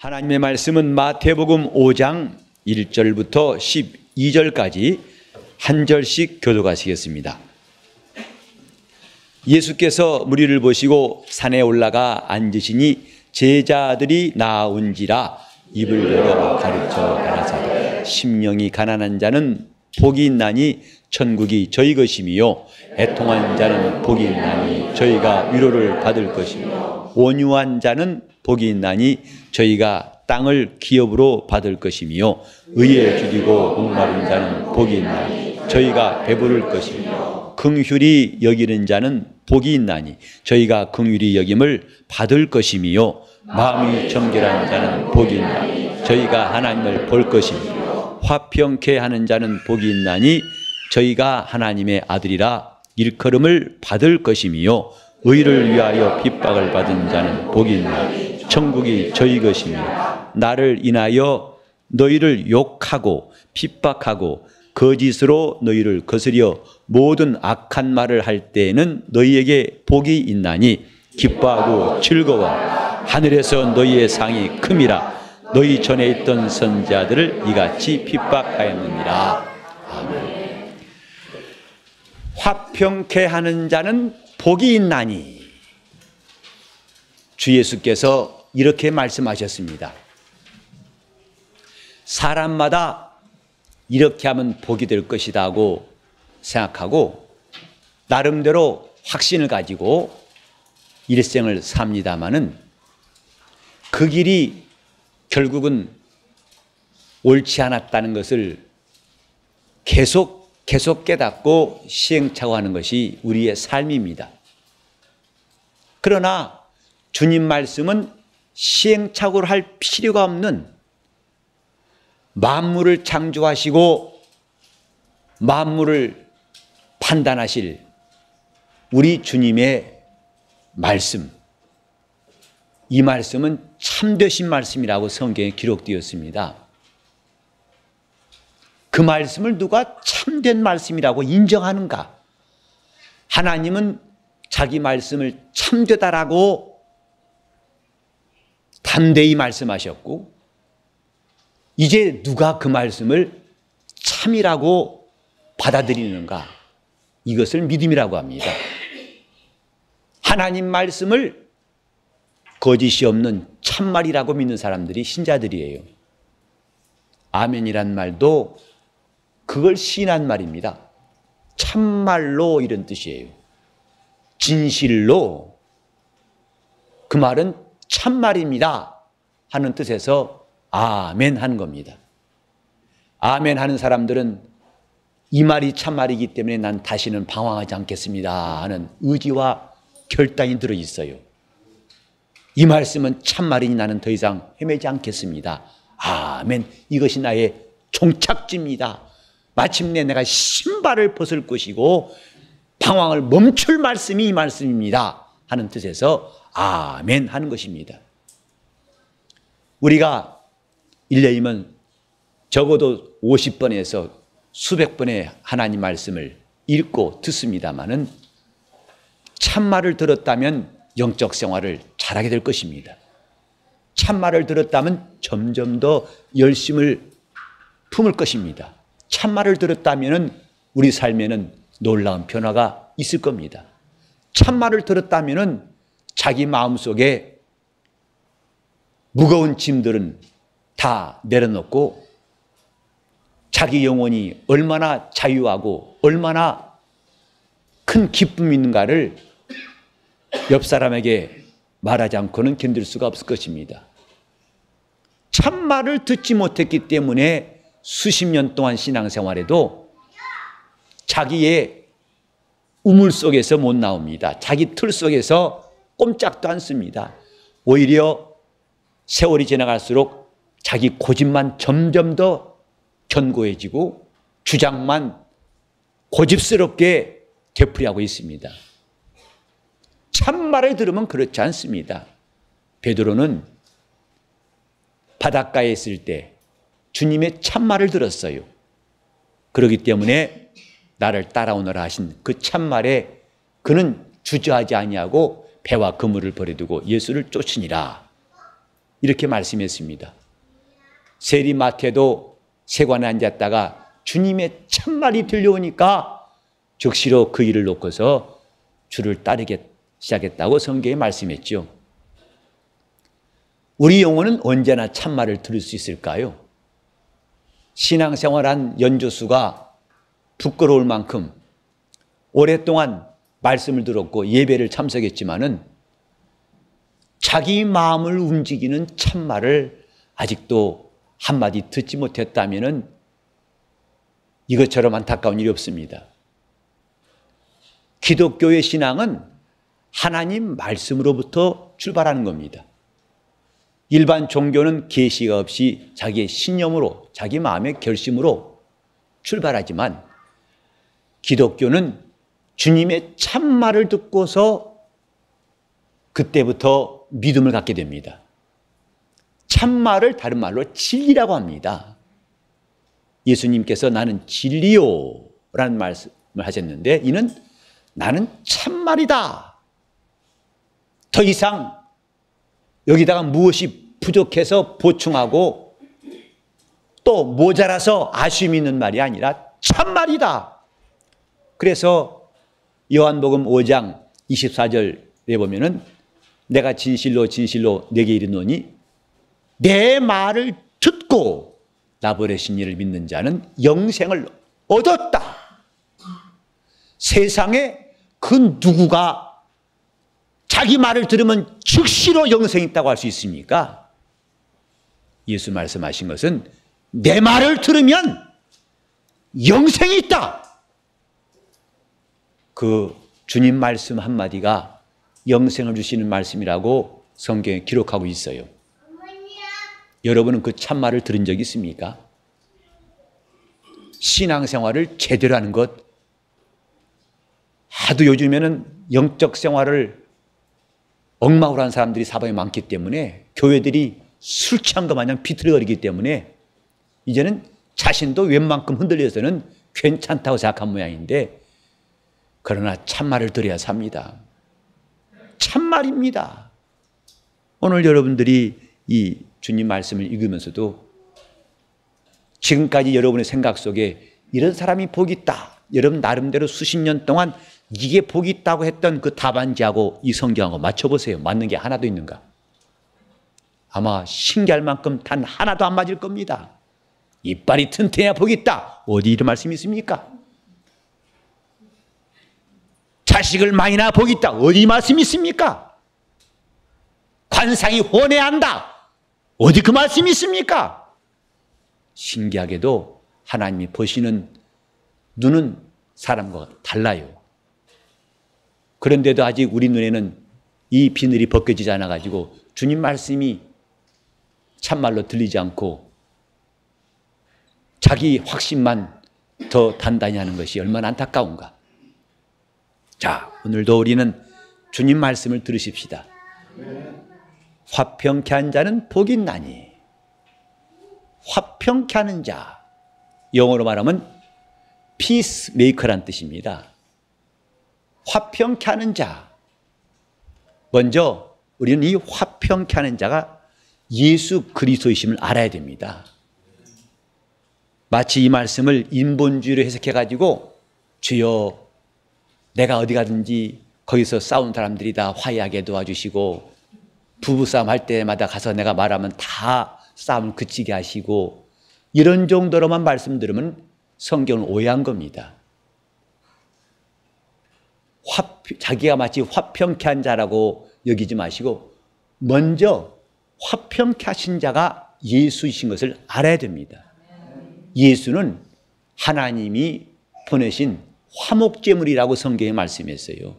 하나님의 말씀은 마태복음 5장 1절부터 12절까지 한 절씩 교독하시겠습니다. 예수께서 무리를 보시고 산에 올라가 앉으시니 제자들이 나온지라 입을 열어 가르쳐 가라사대 심령이 가난한 자는 복이 있나니 천국이 저희 것이며 애통한 자는 복이 있나니 저희가 위로를 받을 것이며 온유한 자는 복이 있나니 저희가 땅을 기업으로 받을 것이며 의에 죽이고 목마른 자는 복이 있나니 저희가 배부를 것이며 긍휼히 여기는 자는 복이 있나니 저희가 긍휼히 여김을 받을 것이며 마음이 정결한 자는 복이 있나니 저희가 하나님을 볼 것이며 화평케 하는 자는 복이 있나니 저희가 하나님의 아들이라 일컬음을 받을 것이며 의를 위하여 핍박을 받은 자는 복이 있나니 천국이 저희 것이며 나를 인하여 너희를 욕하고 핍박하고 거짓으로 너희를 거스려 모든 악한 말을 할 때에는 너희에게 복이 있나니 기뻐하고 즐거워 하늘에서 너희의 상이 큼이라 너희 전에 있던 선지자들을 이같이 핍박하였느니라. 아멘. 화평케 하는 자는 복이 있나니 주 예수께서 이렇게 말씀하셨습니다. 사람마다 이렇게 하면 복이 될 것이다 하고 생각하고 나름대로 확신을 가지고 일생을 삽니다마는 그 길이 결국은 옳지 않았다는 것을 계속 깨닫고 시행착오하는 것이 우리의 삶입니다. 그러나 주님 말씀은 시행착오를 할 필요가 없는 만물을 창조하시고 만물을 판단하실 우리 주님의 말씀, 이 말씀은 참되신 말씀이라고 성경에 기록되었습니다. 그 말씀을 누가 참된 말씀이라고 인정하는가? 하나님은 자기 말씀을 참되다라고 담대히 말씀하셨고 이제 누가 그 말씀을 참이라고 받아들이는가? 이것을 믿음이라고 합니다. 하나님 말씀을 거짓이 없는 참말이라고 믿는 사람들이 신자들이에요. 아멘이란 말도 그걸 시인한 말입니다. 참말로 이런 뜻이에요. 진실로 그 말은 참말입니다 하는 뜻에서 아멘 하는 겁니다. 아멘 하는 사람들은 이 말이 참말이기 때문에 난 다시는 방황하지 않겠습니다 하는 의지와 결단이 들어있어요. 이 말씀은 참말이니 나는 더 이상 헤매지 않겠습니다. 아멘. 이것이 나의 종착지입니다. 마침내 내가 신발을 벗을 것이고 방황을 멈출 말씀이 이 말씀입니다 하는 뜻에서 아멘 하는 것입니다. 우리가 1년이면 적어도 50번에서 수백 번의 하나님 말씀을 읽고 듣습니다마는 참말을 들었다면 영적 생활을 잘하게 될 것입니다. 참말을 들었다면 점점 더 열심을 품을 것입니다. 참말을 들었다면 우리 삶에는 놀라운 변화가 있을 겁니다. 참말을 들었다면 자기 마음속에 무거운 짐들은 다 내려놓고 자기 영혼이 얼마나 자유하고 얼마나 큰 기쁨이 있는가를 옆 사람에게 말하지 않고는 견딜 수가 없을 것입니다. 참말을 듣지 못했기 때문에 수십 년 동안 신앙생활에도 자기의 우물 속에서 못 나옵니다. 자기 틀 속에서 꼼짝도 않습니다. 오히려 세월이 지나갈수록 자기 고집만 점점 더 견고해지고 주장만 고집스럽게 되풀이하고 있습니다. 참말을 들으면 그렇지 않습니다. 베드로는 바닷가에 있을 때 주님의 참말을 들었어요. 그렇기 때문에 나를 따라오너라 하신 그 참말에 그는 주저하지 아니하고 배와 그물을 버려두고 예수를 쫓으니라. 이렇게 말씀했습니다. 세리마태도 세관에 앉았다가 주님의 참말이 들려오니까 즉시로 그 일을 놓고서 주를 따르기 시작했다고 성경에 말씀했죠. 우리 영혼은 언제나 참말을 들을 수 있을까요? 신앙생활한 연조수가 부끄러울 만큼 오랫동안 말씀을 들었고 예배를 참석했지만은 자기 마음을 움직이는 참말을 아직도 한마디 듣지 못했다면은 이것처럼 안타까운 일이 없습니다. 기독교의 신앙은 하나님 말씀으로부터 출발하는 겁니다. 일반 종교는 계시가 없이 자기의 신념으로, 자기 마음의 결심으로 출발하지만 기독교는 주님의 참말을 듣고서 그때부터 믿음을 갖게 됩니다. 참말을 다른 말로 진리라고 합니다. 예수님께서 나는 진리요 라는 말씀을 하셨는데 이는 나는 참말이다. 더 이상 여기다가 무엇이 부족해서 보충하고 또 모자라서 아쉬움이 있는 말이 아니라 참말이다. 그래서 요한복음 5장 24절에 보면은 내가 진실로 진실로 내게 이르노니 내 말을 듣고 나 보내신 이를 믿는 자는 영생을 얻었다. 세상에 그 누구가 자기 말을 들으면 즉시로 영생이 있다고 할 수 있습니까? 예수 말씀하신 것은 내 말을 들으면 영생이 있다. 그 주님 말씀 한마디가 영생을 주시는 말씀이라고 성경에 기록하고 있어요. 여러분은 그 참말을 들은 적이 있습니까? 신앙생활을 제대로 하는 것, 하도 요즘에는 영적 생활을 엉망으로 한 사람들이 사방에 많기 때문에 교회들이 술 취한 것 마냥 비틀거리기 때문에 이제는 자신도 웬만큼 흔들려서는 괜찮다고 생각한 모양인데 그러나 참말을 들어야 삽니다. 참말입니다. 오늘 여러분들이 이 주님 말씀을 읽으면서도 지금까지 여러분의 생각 속에 이런 사람이 복이 있다. 여러분 나름대로 수십 년 동안 이게 복이 있다고 했던 그 답안지하고 이 성경하고 맞춰보세요. 맞는 게 하나도 있는가? 아마 신기할 만큼 단 하나도 안 맞을 겁니다. 이빨이 튼튼해야 복이 있다. 어디 이런 말씀이 있습니까? 자식을 많이 낳아 복이 있다. 어디 말씀이 있습니까? 관상이 혼애한다. 어디 그 말씀이 있습니까? 신기하게도 하나님이 보시는 눈은 사람과 달라요. 그런데도 아직 우리 눈에는 이 비늘이 벗겨지지 않아가지고 주님 말씀이 참말로 들리지 않고 자기 확신만 더 단단히 하는 것이 얼마나 안타까운가. 자, 오늘도 우리는 주님 말씀을 들으십시다. 화평케 한 자는 복이 있나니. 화평케 하는 자, 영어로 말하면 피스메이커란 뜻입니다. 화평케 하는 자. 먼저 우리는 이 화평케 하는 자가 예수 그리스도이심을 알아야 됩니다. 마치 이 말씀을 인본주의로 해석해가지고 주여 내가 어디 가든지 거기서 싸운 사람들이 다 화해하게 도와주시고 부부싸움 할 때마다 가서 내가 말하면 다 싸움을 그치게 하시고 이런 정도로만 말씀 들으면 성경을 오해한 겁니다. 자기가 마치 화평케 한 자라고 여기지 마시고 먼저 화평케 하신 자가 예수이신 것을 알아야 됩니다. 예수는 하나님이 보내신 화목제물이라고 성경에 말씀했어요.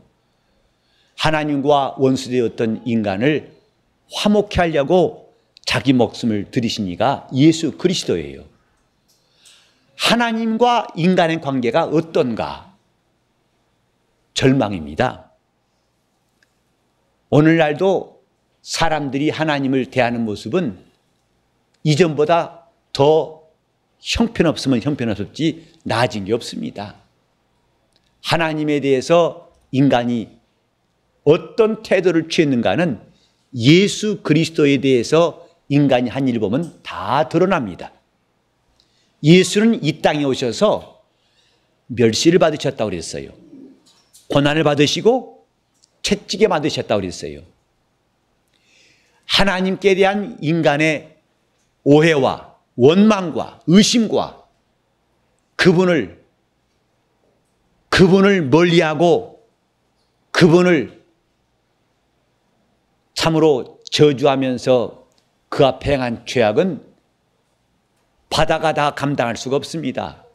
하나님과 원수되었던 인간을 화목케 하려고 자기 목숨을 들이신 이가 예수 그리스도예요. 하나님과 인간의 관계가 어떤가? 절망입니다. 오늘날도 사람들이 하나님을 대하는 모습은 이전보다 더 형편없으면 형편없었지 나아진 게 없습니다. 하나님에 대해서 인간이 어떤 태도를 취했는가는 예수 그리스도에 대해서 인간이 한 일을 보면 다 드러납니다. 예수는 이 땅에 오셔서 멸시를 받으셨다고 그랬어요. 고난을 받으시고 채찍에 맞으셨다고 그랬어요. 하나님께 대한 인간의 오해와 원망과 의심과 그분을 멀리하고 그분을 참으로 저주하면서 그 앞에 행한 죄악은 바다가 다 감당할 수가 없습니다.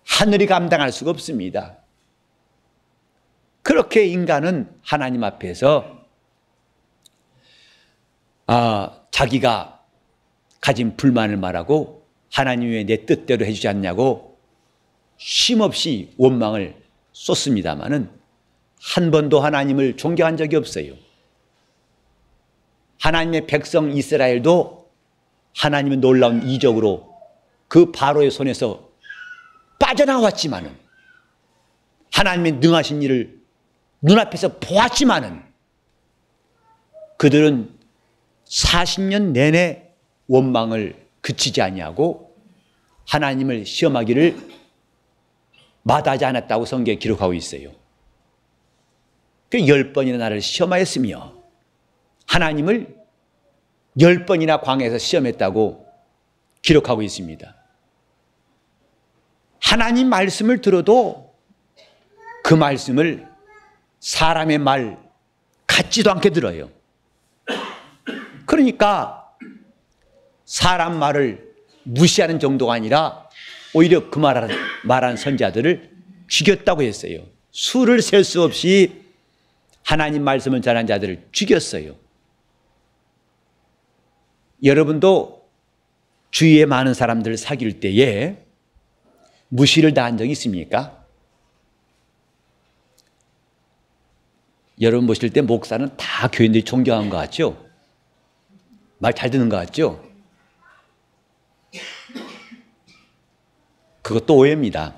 하늘이 감당할 수가 없습니다. 그렇게 인간은 하나님 앞에서 자기가 가진 불만을 말하고 하나님 왜 내 뜻대로 해주지 않냐고 쉼없이 원망을 쏟습니다마는 한 번도 하나님을 존경한 적이 없어요. 하나님의 백성 이스라엘도 하나님의 놀라운 이적으로 그 바로의 손에서 빠져나왔지만은 하나님의 능하신 일을 눈앞에서 보았지만은 그들은 40년 내내 원망을 그치지 아니하고 하나님을 시험하기를 마다하지 않았다고 성경에 기록하고 있어요. 그 10번이나 나를 시험하였으며 하나님을 10번이나 광야에서 시험했다고 기록하고 있습니다. 하나님 말씀을 들어도 그 말씀을 사람의 말 같지도 않게 들어요. 그러니까 사람 말을 무시하는 정도가 아니라 오히려 그 말한 선자들을 죽였다고 했어요. 수를 셀 수 없이 하나님 말씀을 전한 자들을 죽였어요. 여러분도 주위에 많은 사람들을 사귈 때에 무시를 당한 적이 있습니까? 여러분 보실 때 목사는 다 교인들이 존경한 것 같죠? 말 잘 듣는 것 같죠? 그것도 오해입니다.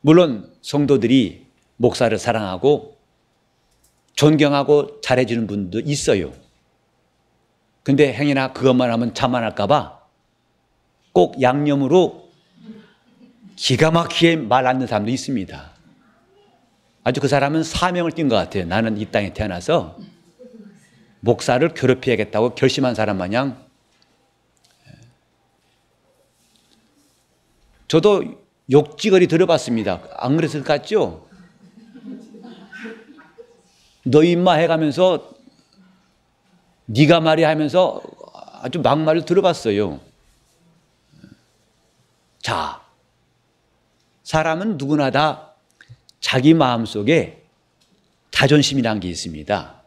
물론 성도들이 목사를 사랑하고 존경하고 잘해주는 분도 있어요. 근데 행여나 그것만 하면 자만할까 봐 꼭 양념으로 기가 막히게 말 않는 사람도 있습니다. 아주 그 사람은 사명을 띈 것 같아요. 나는 이 땅에 태어나서 목사를 괴롭혀야겠다고 결심한 사람 마냥. 저도 욕지거리 들어봤습니다. 안 그랬을 것 같죠? 너 임마 해가면서 네가 말이야 하면서 아주 막말을 들어봤어요. 자, 사람은 누구나 다 자기 마음속에 자존심이라는 게 있습니다.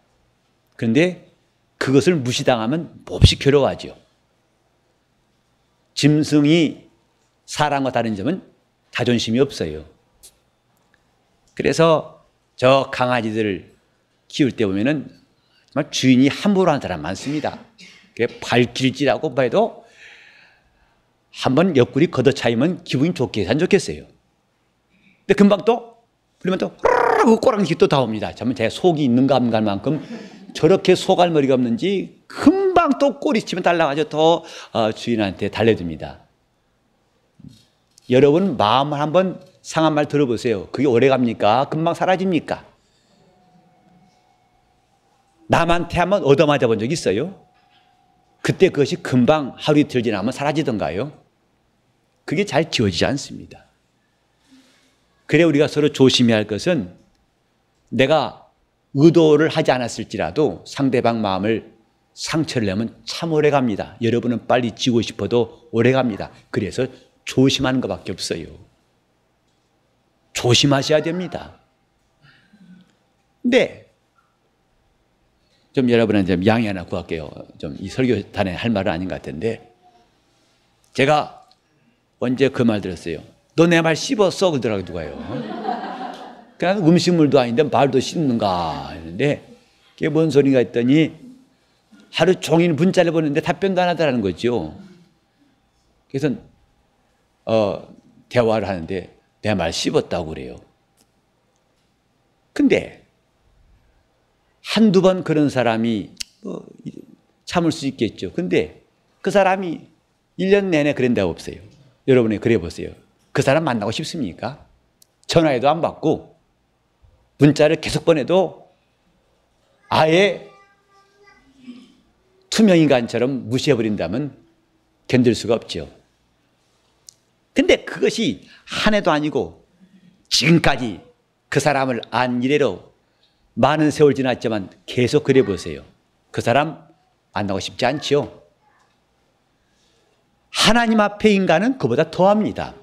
그런데 그것을 무시당하면 몹시 괴로워하죠. 짐승이 사람과 다른 점은 자존심이 없어요. 그래서 저 강아지들을 키울 때 보면은 정말 주인이 함부로 하는 사람 많습니다. 발길질하고 봐도 한번 옆구리 걷어차이면 기분이 좋겠어요? 안 좋겠어요? 근데 금방 또 그러면 또 꼬랑지 또 다 옵니다. 정말 제 속이 있는가 안 갈 만큼 저렇게 소갈머리가 없는지 금방 또 꼬리치면 달라가지고 더 주인한테 달래줍니다. 여러분 마음을 한번 상한 말 들어보세요. 그게 오래 갑니까? 금방 사라집니까? 남한테 한번 얻어맞아 본 적 있어요? 그때 그것이 금방 하루 이틀 지나면 사라지던가요? 그게 잘 지워지지 않습니다. 그래 우리가 서로 조심해야 할 것은 내가 의도를 하지 않았을지라도 상대방 마음을 상처를 내면 참 오래 갑니다. 여러분은 빨리 지우고 싶어도 오래 갑니다. 그래서 조심하는 것밖에 없어요. 조심하셔야 됩니다. 근데 좀 여러분한테 좀 양해 하나 구할게요. 좀 이 설교단에 할 말은 아닌 것 같은데 제가 언제 그 말 들었어요. 너 내 말 씹었어? 그러더라고요. 누가요. 그냥 음식물도 아닌데 말도 씹는가 했는데 그게 뭔 소리가 했더니 하루 종일 문자를 보냈는데 답변도 안 하더라는 거죠. 그래서 대화를 하는데 내 말 씹었다고 그래요. 근데 한두 번 그런 사람이 뭐 참을 수 있겠죠. 근데 그 사람이 1년 내내 그런 데가 없어요. 여러분이 그래 보세요. 그 사람 만나고 싶습니까? 전화해도 안 받고 문자를 계속 보내도 아예 투명인간처럼 무시해버린다면 견딜 수가 없죠. 근데 그것이 한 해도 아니고 지금까지 그 사람을 안 이래로 많은 세월 지났지만 계속 그래 보세요. 그 사람 만나고 싶지 않지요. 하나님 앞에 인간은 그보다 더합니다.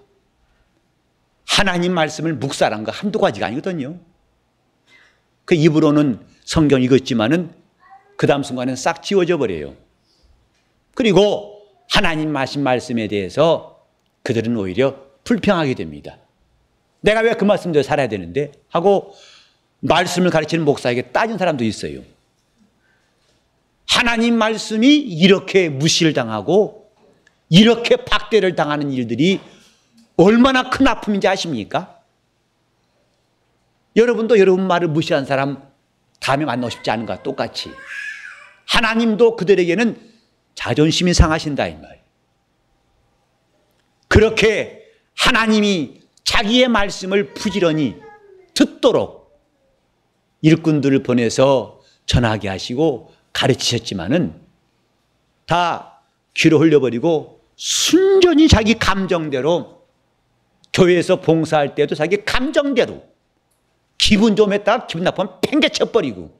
하나님 말씀을 묵살한 거 한두 가지가 아니거든요. 그 입으로는 성경 읽었지만은 그 다음 순간엔 싹 지워져 버려요. 그리고 하나님 하신 말씀에 대해서 그들은 오히려 불평하게 됩니다. 내가 왜 그 말씀대로 살아야 되는데 하고 말씀을 가르치는 목사에게 따진 사람도 있어요. 하나님 말씀이 이렇게 무시를 당하고 이렇게 박대를 당하는 일들이 얼마나 큰 아픔인지 아십니까? 여러분도 여러분 말을 무시한 사람 다음에 만나고 싶지 않은가? 똑같이. 하나님도 그들에게는 자존심이 상하신다 이 말이에요. 그렇게 하나님이 자기의 말씀을 부지런히 듣도록 일꾼들을 보내서 전하게 하시고 가르치셨지만은 다 귀로 흘려버리고 순전히 자기 감정대로 교회에서 봉사할 때도 자기 감정대로 기분 좀 했다가 기분 나쁘면 팽개쳐버리고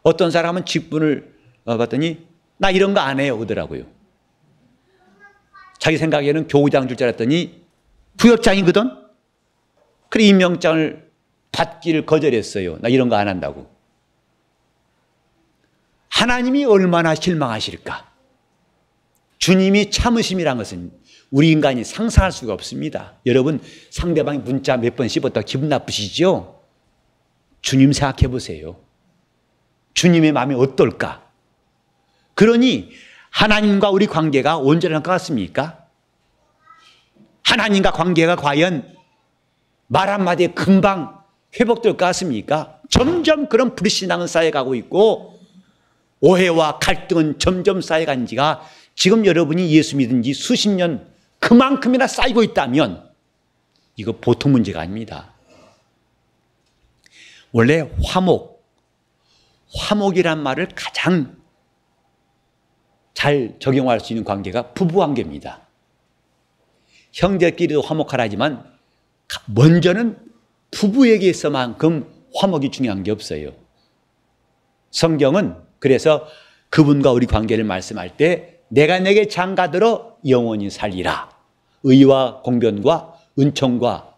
어떤 사람은 직분을 봤더니 나 이런 거 안 해요 그러더라고요. 자기 생각에는 교구장 줄 줄 알았더니 부역장이거든. 그래 임명장을 받기를 거절했어요. 나 이런 거 안 한다고. 하나님이 얼마나 실망하실까. 주님이 참으심이란 것은 우리 인간이 상상할 수가 없습니다. 여러분 상대방이 문자 몇 번 씹었다 기분 나쁘시죠? 주님 생각해 보세요. 주님의 마음이 어떨까? 그러니 하나님과 우리 관계가 온전할 것 같습니까? 하나님과 관계가 과연 말 한마디에 금방 회복될 것 같습니까? 점점 그런 불신앙은 쌓여가고 있고 오해와 갈등은 점점 쌓여간 지가 지금 여러분이 예수 믿은 지 수십 년 그만큼이나 쌓이고 있다면 이거 보통 문제가 아닙니다. 원래 화목이란 말을 가장 잘 적용할 수 있는 관계가 부부관계입니다. 형제끼리도 화목하라지만 먼저는 부부에게서만큼 화목이 중요한 게 없어요. 성경은 그래서 그분과 우리 관계를 말씀할 때 내가 내게 장가들어 영원히 살리라. 의와 공변과 은총과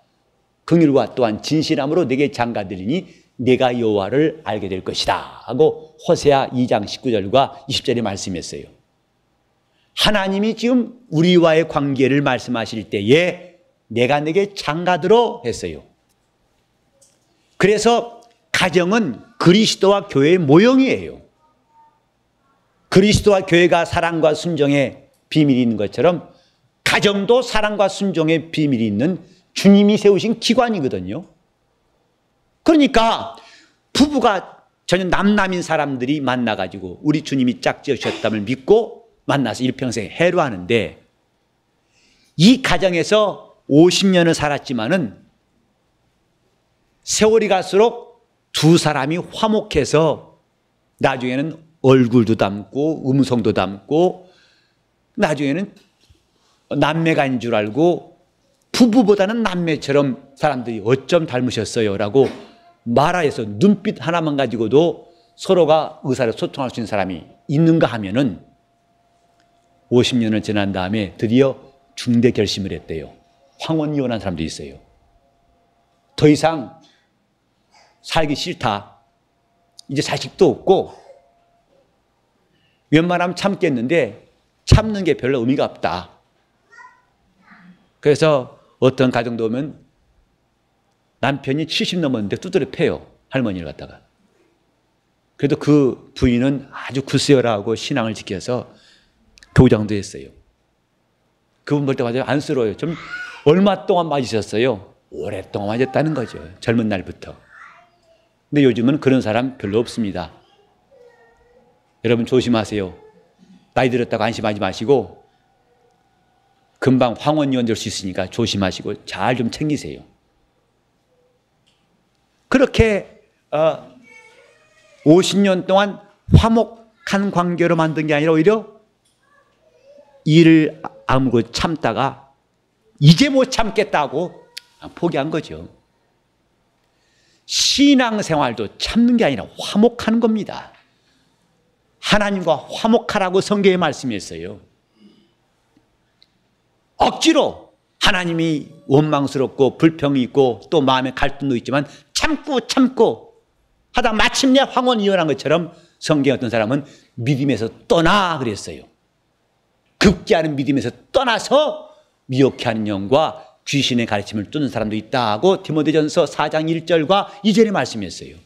긍휼과 또한 진실함으로 내게 장가들이니 내가 여호와를 알게 될 것이다 하고 호세아 2장 19절과 20절에 말씀했어요. 하나님이 지금 우리와의 관계를 말씀하실 때에 내가 내게 장가들어 했어요. 그래서 가정은 그리스도와 교회의 모형이에요. 그리스도와 교회가 사랑과 순종의 비밀이 있는 것처럼 가정도 사랑과 순종의 비밀이 있는 주님이 세우신 기관이거든요. 그러니까 부부가 전혀 남남인 사람들이 만나가지고 우리 주님이 짝지으셨담을 믿고 만나서 일평생 해로하는데 이 가정에서 50년을 살았지만은 세월이 갈수록 두 사람이 화목해서 나중에는 얼굴도 닮고 음성도 닮고 나중에는 남매가인 줄 알고 부부보다는 남매처럼 사람들이 어쩜 닮으셨어요 라고 말하여서 눈빛 하나만 가지고도 서로가 의사를 소통할 수 있는 사람이 있는가 하면은 50년을 지난 다음에 드디어 중대 결심을 했대요. 황혼 이혼한 사람도 있어요. 더 이상 살기 싫다. 이제 자식도 없고 웬만하면 참겠는데 참는 게 별로 의미가 없다. 그래서 어떤 가정도 오면 남편이 70 넘었는데 두드려 패요. 할머니를 갖다가. 그래도 그 부인은 아주 굿세어라고 신앙을 지켜서 교장도 했어요. 그분 볼 때마다 안쓰러워요. 좀 얼마 동안 맞으셨어요? 오랫동안 맞았다는 거죠. 젊은 날부터. 근데 요즘은 그런 사람 별로 없습니다. 여러분 조심하세요. 나이 들었다고 안심하지 마시고 금방 황혼이원 될 수 있으니까 조심하시고 잘 좀 챙기세요. 그렇게 50년 동안 화목한 관계로 만든 게 아니라 오히려 이를 아무고 참다가 이제 못 참겠다고 포기한 거죠. 신앙생활도 참는 게 아니라 화목하는 겁니다. 하나님과 화목하라고 성경에 말씀했어요. 억지로 하나님이 원망스럽고 불평이 있고 또 마음에 갈등도 있지만 참고 하다 마침내 황혼이 일어난 것처럼 성경의 어떤 사람은 믿음에서 떠나 그랬어요. 급기야는 믿음에서 떠나서 미혹해 하는 영과 귀신의 가르침을 쫓는 사람도 있다고 디모데전서 4장 1절과 2절에 말씀했어요.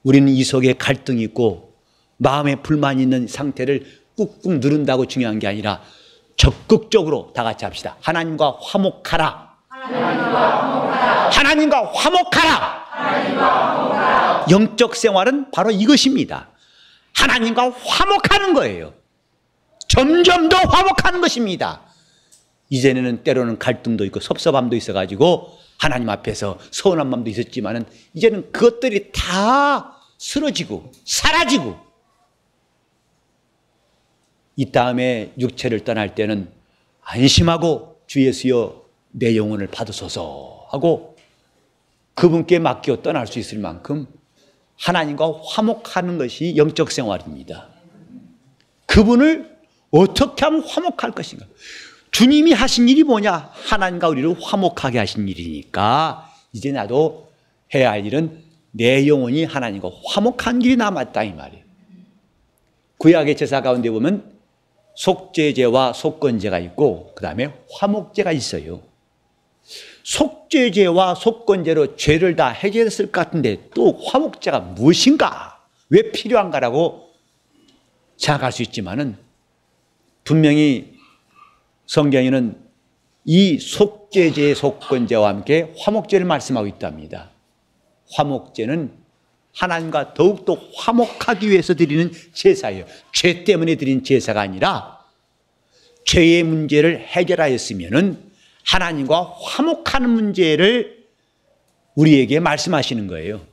우리는 이 속에 갈등이 있고 마음에 불만이 있는 상태를 꾹꾹 누른다고 중요한 게 아니라 적극적으로 다 같이 합시다. 하나님과 화목하라. 하나님과 화목하라. 영적 생활은 바로 이것입니다. 하나님과 화목하는 거예요. 점점 더 화목하는 것입니다. 이전에는 때로는 갈등도 있고 섭섭함도 있어가지고 하나님 앞에서 서운한 마음도 있었지만은 이제는 그것들이 다 쓰러지고 사라지고 이 다음에 육체를 떠날 때는 안심하고 주 예수여 내 영혼을 받으소서 하고 그분께 맡겨 떠날 수 있을 만큼 하나님과 화목하는 것이 영적 생활입니다. 그분을 어떻게 하면 화목할 것인가? 주님이 하신 일이 뭐냐? 하나님과 우리를 화목하게 하신 일이니까 이제 나도 해야 할 일은 내 영혼이 하나님과 화목한 길이 남았다 이 말이에요. 구약의 제사 가운데 보면 속죄제와 속건제가 있고 그 다음에 화목제가 있어요. 속죄제와 속건제로 죄를 다 해결했을 것 같은데 또 화목제가 무엇인가? 왜 필요한가라고 생각할 수 있지만은 분명히 성경에는 이 속죄제, 속건제와 함께 화목제를 말씀하고 있답니다. 화목제는 하나님과 더욱더 화목하기 위해서 드리는 제사예요. 죄 때문에 드린 제사가 아니라 죄의 문제를 해결하였으면은 하나님과 화목하는 문제를 우리에게 말씀하시는 거예요.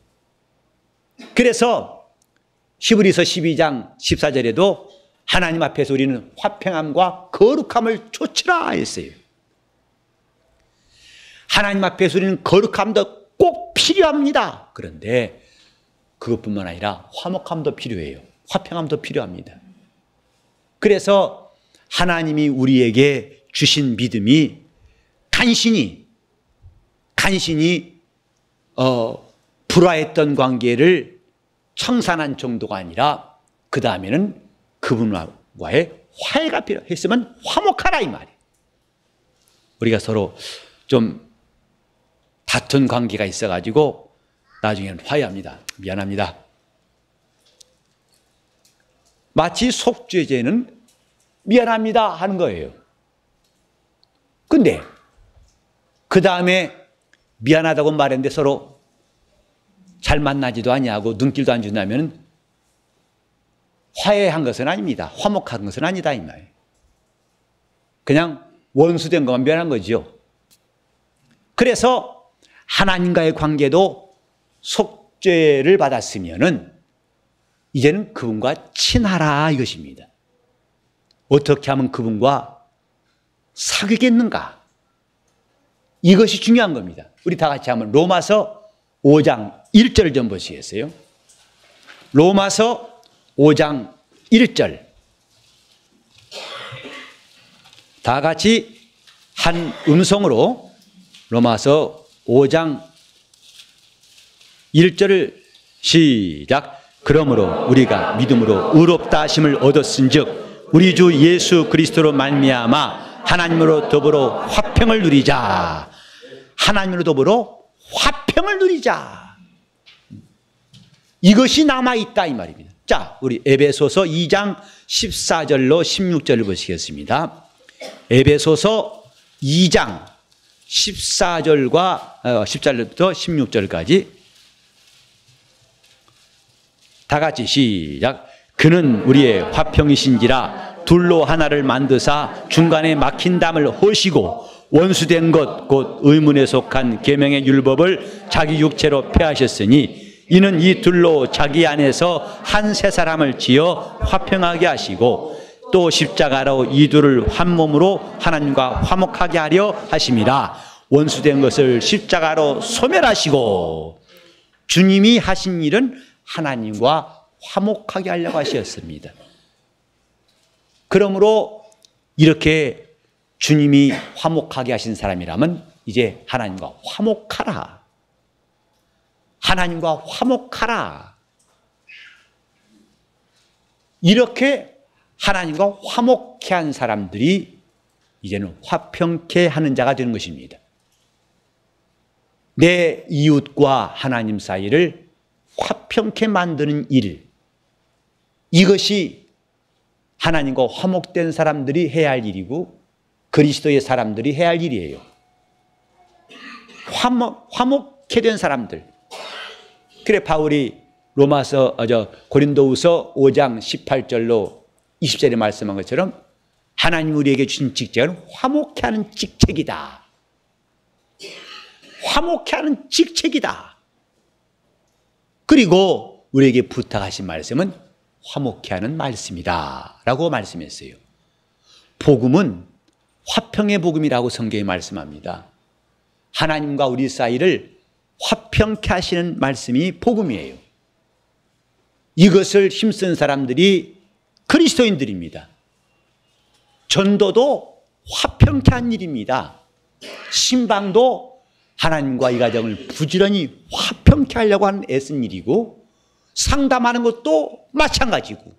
그래서 히브리서 12장 14절에도 하나님 앞에서 우리는 화평함과 거룩함을 좇으라 했어요. 하나님 앞에서 우리는 거룩함도 꼭 필요합니다. 그런데 그것뿐만 아니라 화목함도 필요해요. 화평함도 필요합니다. 그래서 하나님이 우리에게 주신 믿음이 간신히 불화했던 관계를 청산한 정도가 아니라 그 다음에는 그분과의 화해가 필요했으면 화목하라 이 말이에요. 우리가 서로 좀 다툰 관계가 있어가지고 나중에는 화해합니다. 미안합니다. 마치 속죄제는 미안합니다 하는 거예요. 근데 그 다음에 미안하다고 말했는데 서로 잘 만나지도 아니하고 눈길도 안 준다면 화해한 것은 아닙니다. 화목한 것은 아니다 이 말이에요. 그냥 원수된 것만 변한 거죠. 그래서 하나님과의 관계도 속죄를 받았으면은 이제는 그분과 친하라 이것입니다. 어떻게 하면 그분과 사귀겠는가? 이것이 중요한 겁니다. 우리 다 같이 한번 로마서 5장 1절을 좀 보시겠어요? 로마서 5장 1절 다 같이 한 음성으로 로마서 5장 1절을 시작. 그러므로 우리가 믿음으로 의롭다 하심을 얻었은즉 우리 주 예수 그리스도로 말미암아 하나님으로 더불어 화평을 누리자. 하나님으로 더불어 화평을 누리자. 이것이 남아있다 이 말입니다. 자, 우리 에베소서 2장 14절로 16절을 보시겠습니다. 에베소서 2장 14절과 10절부터 16절까지 다 같이 시작. 그는 우리의 화평이신지라 둘로 하나를 만드사 중간에 막힌 담을 허시고 원수된 것 곧 의문에 속한 계명의 율법을 자기 육체로 폐하셨으니 이는 이 둘로 자기 안에서 한 세 사람을 지어 화평하게 하시고 또 십자가로 이 둘을 한 몸으로 하나님과 화목하게 하려 하심이라. 원수된 것을 십자가로 소멸하시고 주님이 하신 일은 하나님과 화목하게 하려고 하셨습니다. 그러므로 이렇게 주님이 화목하게 하신 사람이라면 이제 하나님과 화목하라. 하나님과 화목하라. 이렇게 하나님과 화목케 한 사람들이 이제는 화평케 하는 자가 되는 것입니다. 내 이웃과 하나님 사이를 화평케 만드는 일, 이것이 하나님과 화목된 사람들이 해야 할 일이고 그리스도의 사람들이 해야 할 일이에요. 화목케 된 사람들. 그래 바울이 고린도후서 5장 18절로 20절에 말씀한 것처럼 하나님 우리에게 주신 직책은 화목케 하는 직책이다. 화목케 하는 직책이다. 그리고 우리에게 부탁하신 말씀은 화목케 하는 말씀이다 라고 말씀했어요. 복음은 화평의 복음이라고 성경에 말씀합니다. 하나님과 우리 사이를 화평케 하시는 말씀이 복음이에요. 이것을 힘쓴 사람들이 그리스도인들입니다. 전도도 화평케 한 일입니다. 신방도 하나님과 이 가정을 부지런히 화평케 하려고 하는 애쓴 일이고 상담하는 것도 마찬가지고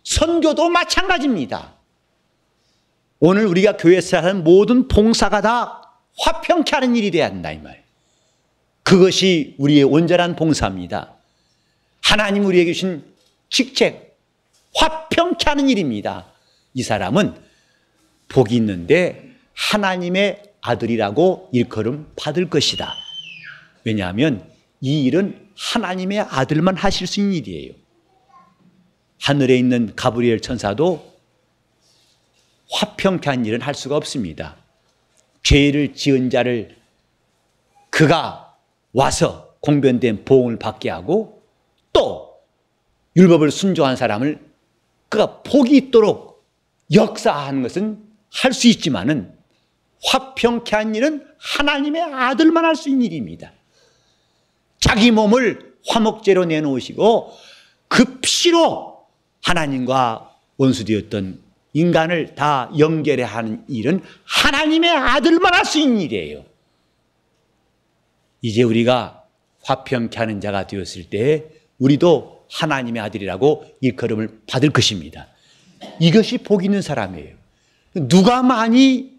선교도 마찬가지입니다. 오늘 우리가 교회에서 하는 모든 봉사가 다 화평케 하는 일이 돼야 한다 이 말. 그것이 우리의 온전한 봉사입니다. 하나님 우리에게 주신 직책 화평케 하는 일입니다. 이 사람은 복이 있는데 하나님의 아들이라고 일컬음 받을 것이다. 왜냐하면 이 일은 하나님의 아들만 하실 수 있는 일이에요. 하늘에 있는 가브리엘 천사도 화평케 한 일은 할 수가 없습니다. 죄를 지은 자를 그가 와서 공변된 보응을 받게 하고 또 율법을 순종한 사람을 그가 복이 있도록 역사하는 것은 할 수 있지만은 화평케 한 일은 하나님의 아들만 할 수 있는 일입니다. 자기 몸을 화목제로 내놓으시고 그 피로 하나님과 원수되었던 인간을 다 연결해 하는 일은 하나님의 아들만 할 수 있는 일이에요. 이제 우리가 화평케 하는 자가 되었을 때 우리도 하나님의 아들이라고 일컬음을 받을 것입니다. 이것이 복 있는 사람이에요. 누가 많이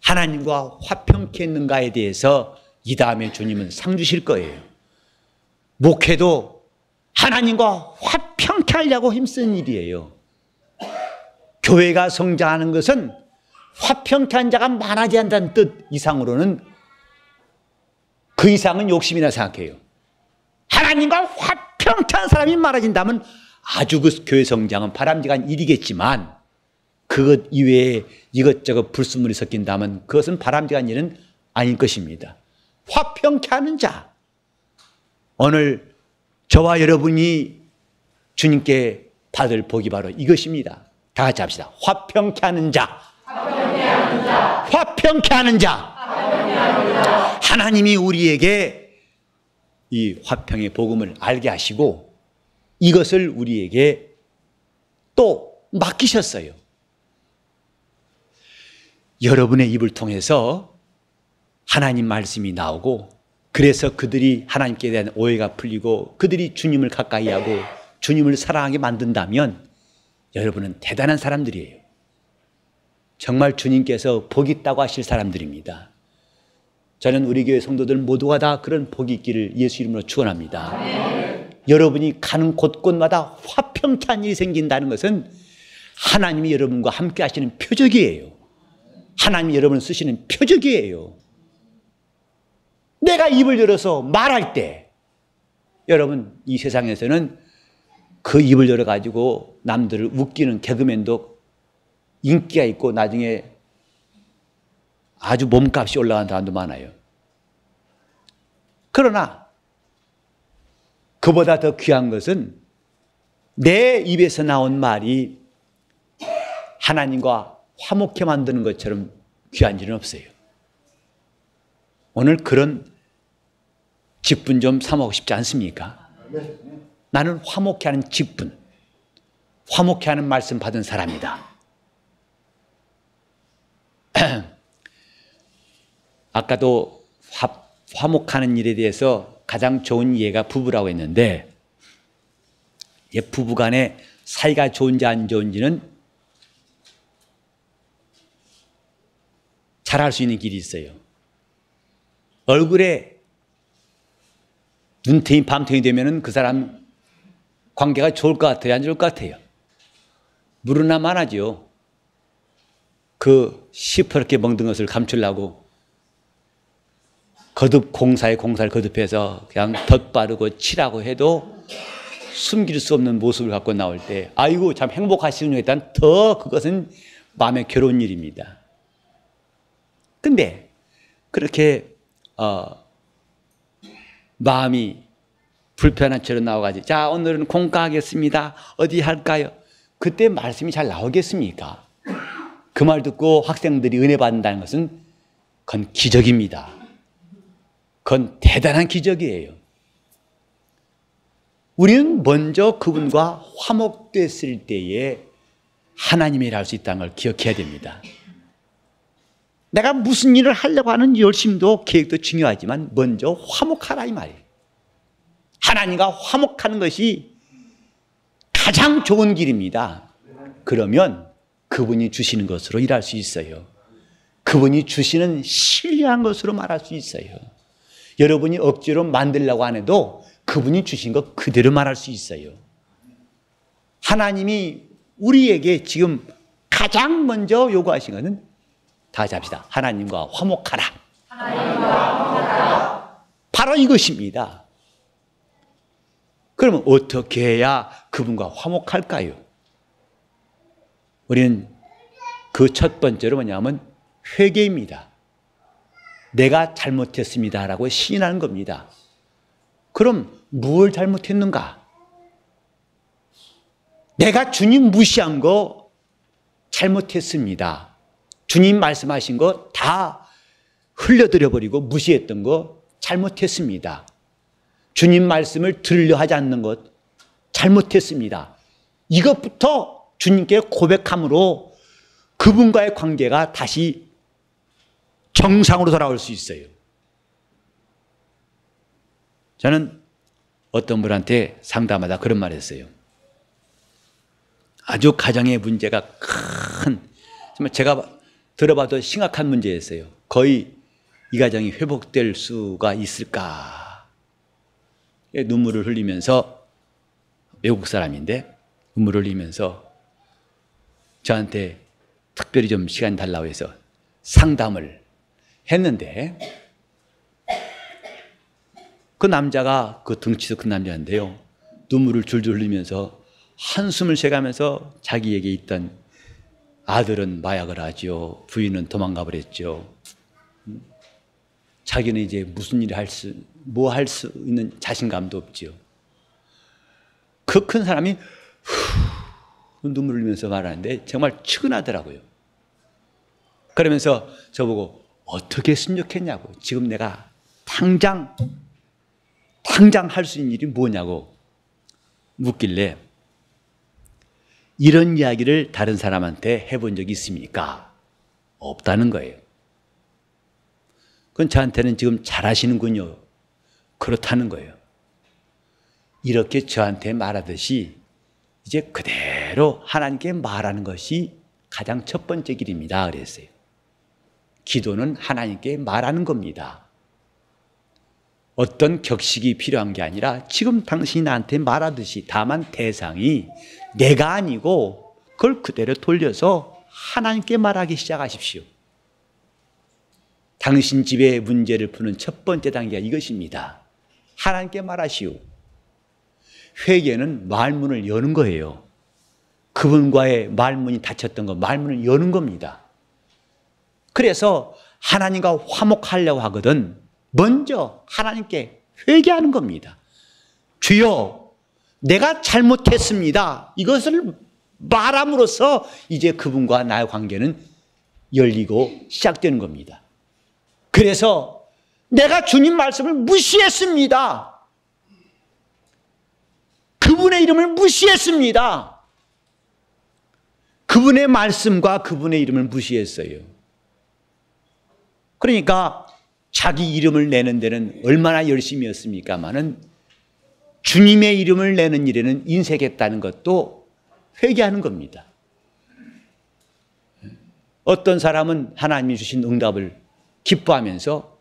하나님과 화평케 했는가에 대해서 이 다음에 주님은 상 주실 거예요. 목회도 하나님과 화평케 하려고 힘쓰는 일이에요. 교회가 성장하는 것은 화평케 한 자가 많아져야 한다는 뜻 이상으로는 그 이상은 욕심이라 생각해요. 하나님과 화평케 한 사람이 많아진다면 아주 그 교회 성장은 바람직한 일이겠지만 그것 이외에 이것저것 불순물이 섞인다면 그것은 바람직한 일은 아닐 것입니다. 화평케 하는 자. 오늘 저와 여러분이 주님께 받을 복이 바로 이것입니다. 다 같이 합시다. 화평케 하는 자. 화평케 하는 자. 하나님이 우리에게 이 화평의 복음을 알게 하시고 이것을 우리에게 또 맡기셨어요. 여러분의 입을 통해서 하나님 말씀이 나오고 그래서 그들이 하나님께 대한 오해가 풀리고 그들이 주님을 가까이 하고 주님을 사랑하게 만든다면 여러분은 대단한 사람들이에요. 정말 주님께서 복 있다고 하실 사람들입니다. 저는 우리 교회 성도들 모두가 다 그런 복이 있기를 예수 이름으로 축원합니다. 여러분이 가는 곳곳마다 화평케 한 일이 생긴다는 것은 하나님이 여러분과 함께 하시는 표적이에요. 하나님이 여러분을 쓰시는 표적이에요. 내가 입을 열어서 말할 때 여러분 이 세상에서는 그 입을 열어가지고 남들을 웃기는 개그맨도 인기가 있고 나중에 아주 몸값이 올라간 사람도 많아요. 그러나 그보다 더 귀한 것은 내 입에서 나온 말이 하나님과 화목해 만드는 것처럼 귀한 일은 없어요. 오늘 그런 직분 좀 삼하고 싶지 않습니까? 나는 화목해 하는 직분, 화목해 하는 말씀 받은 사람이다. 아까도 화목하는 일에 대해서 가장 좋은 예가 부부라고 했는데, 부부 간에 사이가 좋은지 안 좋은지는 잘 알 수 있는 길이 있어요. 얼굴에 눈탱이 밤탱이 되면은 그 사람 관계가 좋을 것 같아요? 안 좋을 것 같아요? 물으나 마나죠. 그 시퍼렇게 먹는 것을 감추려고 공사를 거듭해서 그냥 덧바르고 칠하고 해도 숨길 수 없는 모습을 갖고 나올 때, 아이고 참 행복하시군요 했다는 더 그것은 마음에 괴로운 일입니다. 근데 그렇게 마음이 불편한 채로 나와가지고, 자 오늘은 공과하겠습니다. 어디 할까요? 그때 말씀이 잘 나오겠습니까? 그 말 듣고 학생들이 은혜 받는다는 것은 그건 기적입니다. 그건 대단한 기적이에요. 우리는 먼저 그분과 화목됐을 때에 하나님의 일을 할 수 있다는 걸 기억해야 됩니다. 내가 무슨 일을 하려고 하는 열심도 계획도 중요하지만 먼저 화목하라 이 말이에요. 하나님과 화목하는 것이 가장 좋은 길입니다. 그러면 그분이 주시는 것으로 일할 수 있어요. 그분이 주시는 신뢰한 것으로 말할 수 있어요. 여러분이 억지로 만들려고 안 해도 그분이 주신 것 그대로 말할 수 있어요. 하나님이 우리에게 지금 가장 먼저 요구하신 것은, 다 같이 합시다. 하나님과 화목하라. 하나님과 화목하라. 바로 이것입니다. 그러면 어떻게 해야 그분과 화목할까요? 우리는 그 첫 번째로 뭐냐면 회개입니다. 내가 잘못했습니다라고 시인하는 겁니다. 그럼 뭘 잘못했는가? 내가 주님 무시한 거 잘못했습니다. 주님 말씀하신 거 다 흘려들여 버리고 무시했던 거 잘못했습니다. 주님 말씀을 들으려 하지 않는 것 잘못했습니다. 이것부터 주님께 고백함으로 그분과의 관계가 다시 정상으로 돌아올 수 있어요. 저는 어떤 분한테 상담하다 그런 말을 했어요. 아주 가정의 문제가 큰, 정말 제가 들어봐도 심각한 문제였어요. 거의 이 가정이 회복될 수가 있을까? 눈물을 흘리면서, 외국 사람인데 눈물을 흘리면서 저한테 특별히 좀 시간 달라고 해서 상담을 했는데, 그 남자가, 그 덩치도 큰 남자인데요, 눈물을 줄줄 흘리면서 한숨을 쉬어가면서 자기에게 있던 아들은 마약을 하죠. 부인은 도망가 버렸죠. 자기는 이제 무슨 일을 할 수 있는 자신감도 없죠. 그 큰 사람이 눈물을 흘리면서 말하는데 정말 측은하더라고요. 그러면서 저보고 어떻게 했으면 좋겠냐고, 지금 내가 당장 할 수 있는 일이 뭐냐고 묻길래, 이런 이야기를 다른 사람한테 해본 적이 있습니까? 없다는 거예요. 그건 저한테는 지금 잘하시는군요. 그렇다는 거예요. 이렇게 저한테 말하듯이 이제 그대로 하나님께 말하는 것이 가장 첫 번째 길입니다. 그랬어요. 기도는 하나님께 말하는 겁니다. 어떤 격식이 필요한 게 아니라 지금 당신이 나한테 말하듯이, 다만 대상이 내가 아니고 그걸 그대로 돌려서 하나님께 말하기 시작하십시오. 당신 집의 문제를 푸는 첫 번째 단계가 이것입니다. 하나님께 말하시오. 회개는 말문을 여는 거예요. 그분과의 말문이 닫혔던 거, 말문을 여는 겁니다. 그래서 하나님과 화목하려고 하거든 먼저 하나님께 회개하는 겁니다. 주여, 내가 잘못했습니다. 이것을 말함으로써 이제 그분과 나의 관계는 열리고 시작되는 겁니다. 그래서 내가 주님 말씀을 무시했습니다. 그분의 이름을 무시했습니다. 그분의 말씀과 그분의 이름을 무시했어요. 그러니까 자기 이름을 내는 데는 얼마나 열심히 했습니까마는 주님의 이름을 내는 일에는 인색했다는 것도 회개하는 겁니다. 어떤 사람은 하나님이 주신 응답을 기뻐하면서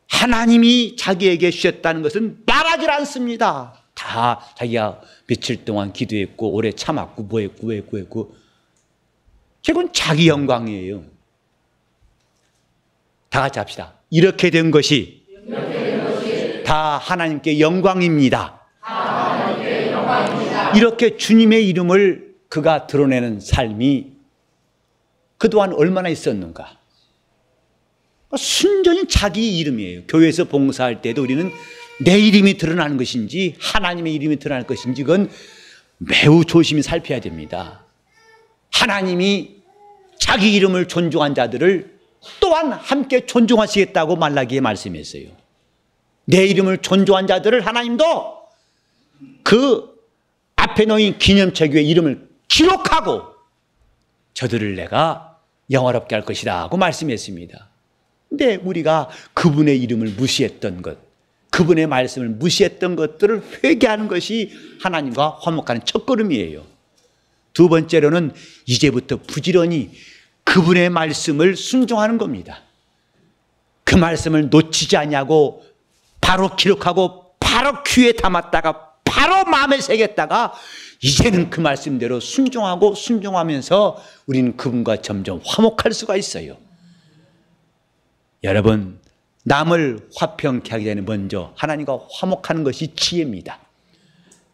하나님이 자기에게 주셨다는 것은 말하지 않습니다. 다 자기가 며칠 동안 기도했고 오래 참았고 뭐했고 결국은 자기 영광이에요. 다 같이 합시다. 이렇게 된 것이 다 하나님께 영광입니다. 이렇게 주님의 이름을 그가 드러내는 삶이 그동안 얼마나 있었는가. 순전히 자기 이름이에요. 교회에서 봉사할 때도 우리는 내 이름이 드러나는 것인지 하나님의 이름이 드러날 것인지 그건 매우 조심히 살펴야 됩니다. 하나님이 자기 이름을 존중한 자들을 또한 함께 존중하시겠다고 말라기에 말씀했어요. 내 이름을 존중한 자들을 하나님도 그 앞에 놓인 기념책 위에 이름을 기록하고 저들을 내가 영화롭게 할 것이다 하고 말씀했습니다. 근데 우리가 그분의 이름을 무시했던 것, 그분의 말씀을 무시했던 것들을 회개하는 것이 하나님과 화목하는 첫걸음이에요. 두 번째로는 이제부터 부지런히 그분의 말씀을 순종하는 겁니다. 그 말씀을 놓치지 않냐고 바로 기록하고 바로 귀에 담았다가 바로 마음에 새겼다가 이제는 그 말씀대로 순종하고 순종하면서 우리는 그분과 점점 화목할 수가 있어요. 여러분, 남을 화평케 하기 전에 먼저 하나님과 화목하는 것이 지혜입니다.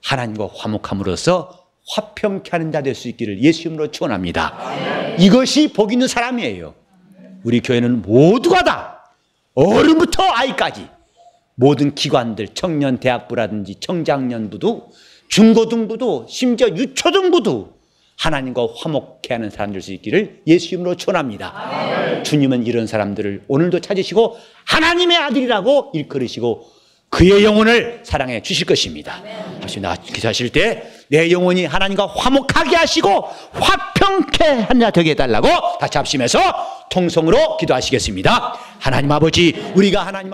하나님과 화목함으로써 화평케 하는 자 될 수 있기를 예수 이름으로 축원합니다. 이것이 복 있는 사람이에요. 우리 교회는 모두가 다 어른부터 아이까지 모든 기관들, 청년 대학부라든지 청장년부도 중고등부도 심지어 유초등부도 하나님과 화목케 하는 사람 될 수 있기를 예수 이름으로 축원합니다. 주님은 이런 사람들을 오늘도 찾으시고 하나님의 아들이라고 일컬으시고 그의 영혼을 사랑해 주실 것입니다. 다시 나 기도하실 때 내 영혼이 하나님과 화목하게 하시고 화평케 하는 자 되게 해달라고 다시 합심해서 통성으로 기도하시겠습니다. 하나님 아버지, 우리가 하나님 앞에